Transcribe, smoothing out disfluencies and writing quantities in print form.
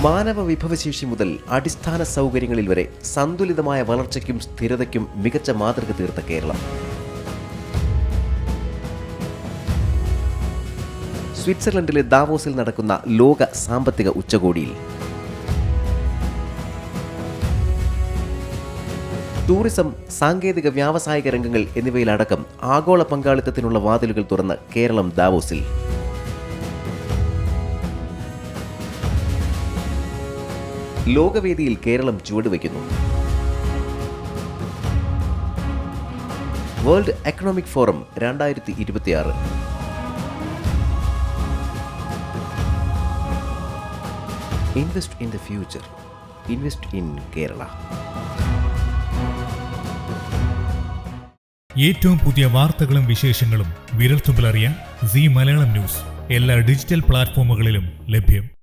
മാനവ വിഭവശേഷി മുതൽ അടിസ്ഥാന സൗകര്യങ്ങളിൽ വരെ സന്തുലിതമായ വളർച്ചയ്ക്കും സ്ഥിരതയ്ക്കും മികച്ച മാതൃക തീർത്ത കേരളം. സ്വിറ്റ്സർലൻഡിലെ ദാവോസിൽ നടക്കുന്ന ലോക സാമ്പത്തിക ഉച്ചകോടിയിൽ ടൂറിസം, സാങ്കേതിക വ്യാവസായിക രംഗങ്ങൾ എന്നിവയിലടക്കം ആഗോള പങ്കാളിത്തത്തിനുള്ള വാതിലുകൾ തുറന്ന് കേരളം ദാവോസിൽ. ലോകവേദിയിൽ കേരളം ചുവടുവയ്ക്കുന്നു. World economic forum 2026. Invest in the future. Invest in Kerala. ഏറ്റവും പുതിയ വാർത്തകളും വിശേഷങ്ങളും വിരൽത്തുമ്പിലറിയാൻ സീ മലയാളം ന്യൂസ് എല്ലാ ഡിജിറ്റൽ പ്ലാറ്റ്ഫോമുകളിലും ലഭ്യം.